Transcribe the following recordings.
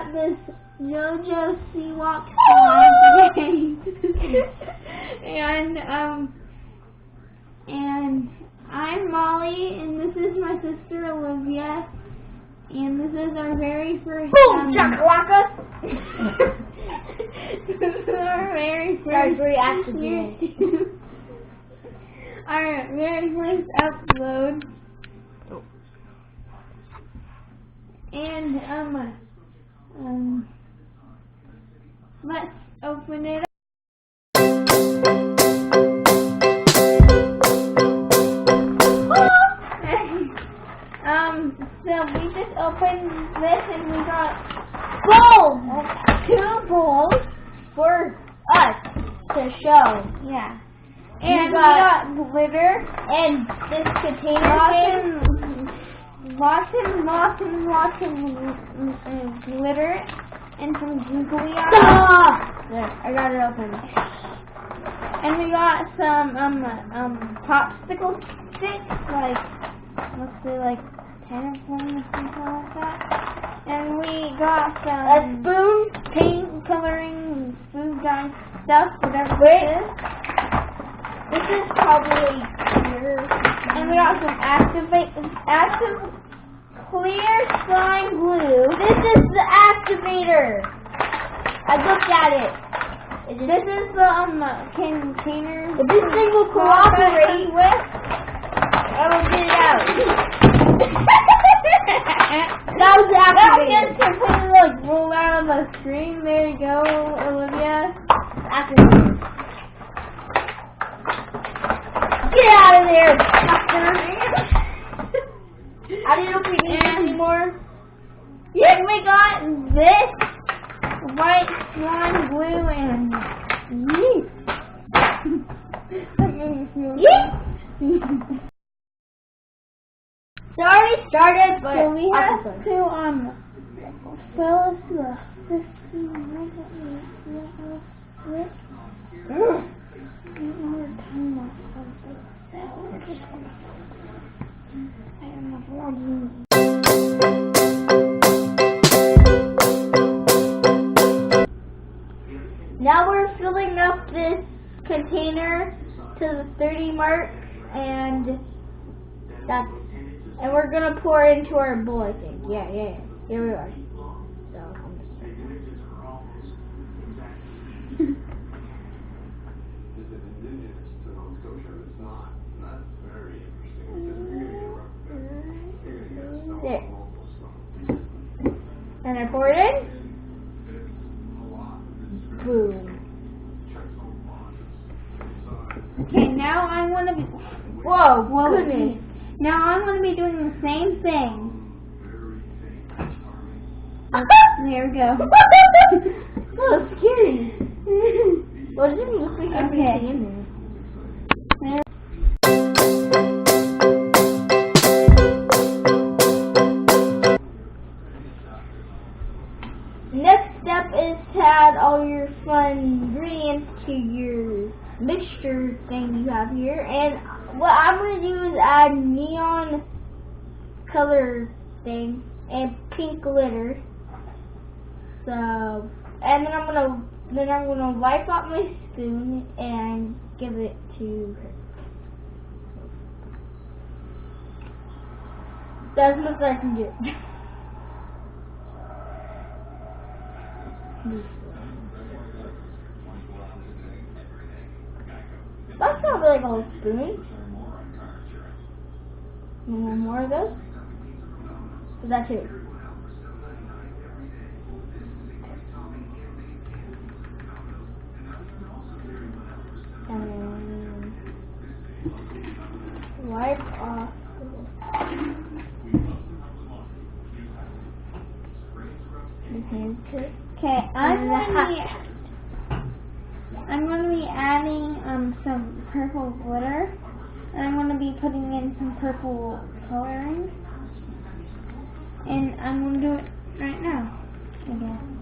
got this JoJo Seawalk slime today. and I'm Molly, and this is my sister Olivia, and this is our very first Boom, shakalaka! This is our very first our very first upload. And let's open it up. So we just opened this and we got two bowls for us to show. Yeah. And we got glitter and this container lots of glitter and some googly eyes. There, I got it open. And we got some popsicle sticks, like let's say like 10 or 20 or something like that. And we got some paint coloring food dye stuff, whatever this is. This is probably clear. And we got some active clear slime glue. This is the activator. I looked at it. This is the container. If this thing will cooperate with, I will get it out. That was the activator. That was completely like roll out on the screen. There you go, Olivia. Activator. Get out of there, fucker. I didn't know if we needed anymore. Yeah, we got this white slime glue and yeast. That made me feel yeast. It already started, but so we have to fill the 15 Now we're filling up this container to the 30 mark, and we're gonna pour it into our bowl, I think. Yeah. Here we are. So there. And I pour it in. Boom. Okay, now I'm gonna be. Whoa, goodness. Now I'm gonna be doing the same thing. There we go. Oh, that's scary. Well, it didn't look like anything in there. Next step is to add all your fun ingredients to your mixture thing you have here, and what I'm going to do is add neon color thing and pink glitter. So, and then I'm gonna wipe out my spoon and give it to her. That's as much as I can do. That's not really a whole spoon. You want more of those? Is that two? And wipe off. Okay, I'm going to be adding some purple glitter, and I'm going to be putting in some purple coloring, and I'm going to do it right now. Again.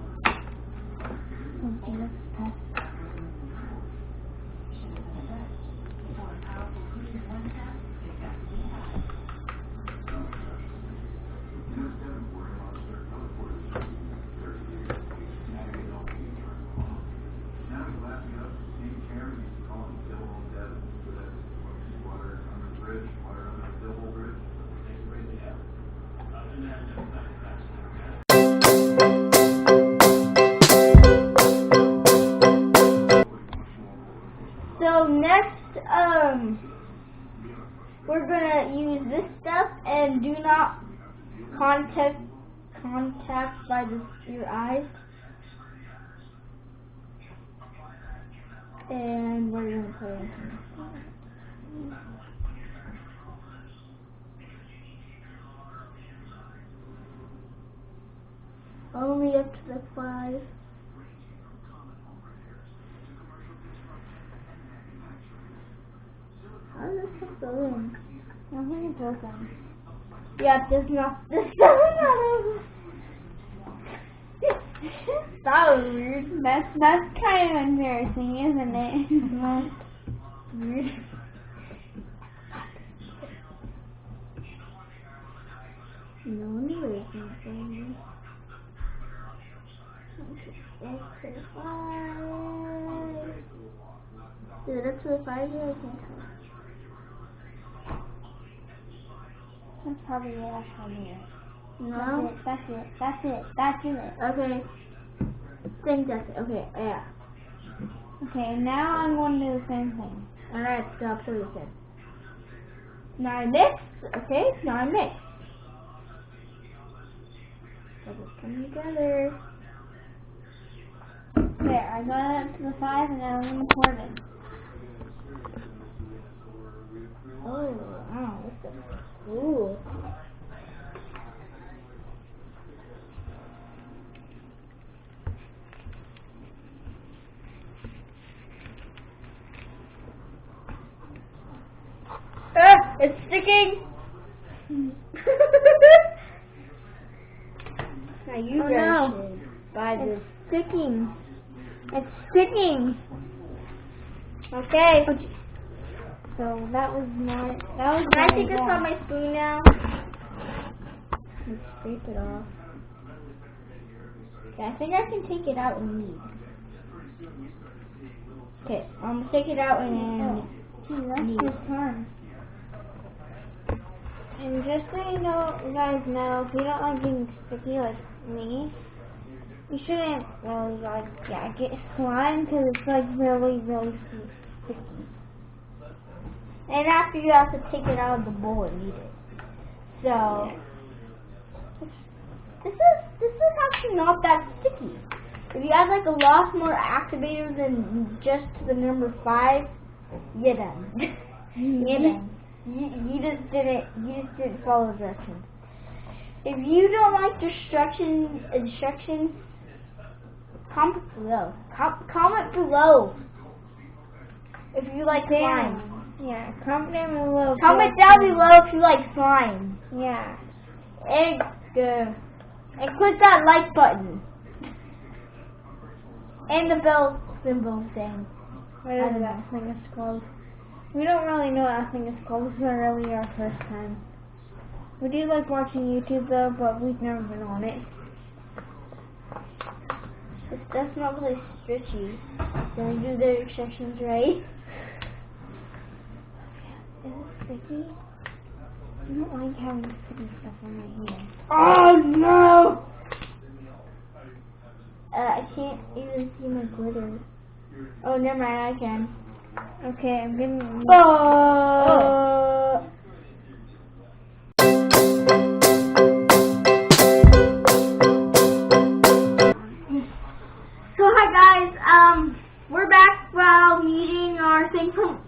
And we're gonna play. Only up to the 5. How does this stuff go in? I don't think it's open. Yeah, there's not. This doesn't open. That was weird. That's kind of embarrassing, isn't it? Weird. No one knows anything. Okay, 5. Is it up to the 5 here? I can't tell. That's probably it. That's probably it. No? That's it. Okay. I think that's it. Okay, yeah. Okay, now I'm going to do the same thing. Alright, stop. So you said. Now I mix. Okay, now I mix. So let's come together. There, I got it up to the 5 and now I'm going to pour it in. Oh, wow. This is cool. It's sticking! Now you guys should buy this. Sticking. It's sticking. Okay. So that was not. Can I take this on my spoon now? Let's scrape it off. Okay, I think I can take it out and knead. Okay, I'm gonna take it out and Gee, that's his turn. And just so you guys know, if you don't like being sticky like me, you shouldn't really get slime because it's like really sticky. And after you have to take it out of the bowl and eat it. So this is actually not that sticky. If you add like a lot more activators than just the number 5, you're done. You're done. You just didn't follow directions. If you don't like instructions, comment below. Comment below if you like slime. Yeah, comment down below. Comment down below if you like slime. Yeah. And click that like button. And the bell symbol thing. What is that thing is called? We don't really know what that thing is called. This is really our first time. We do like watching YouTube though, but we've never been on it. That's not really stretchy. Did we do the instructions right? Is it sticky? I don't like having sticky stuff on my hand. Oh no! I can't even see my glitter. Oh, never mind, I can. Okay, I'm gonna. So hi guys, we're back while meeting our thing from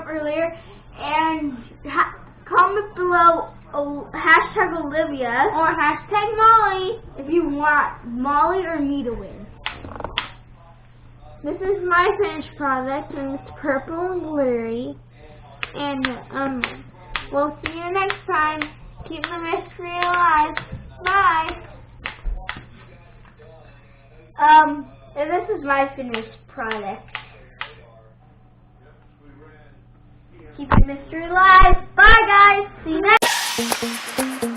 earlier, and comment below hashtag Olivia Or hashtag Molly if you want Molly or me to win. This is my finished product, and it's purple and glittery. And we'll see you next time. Keep the mystery alive. Bye. And this is my finished product. Keep the mystery alive. Bye guys. See you next.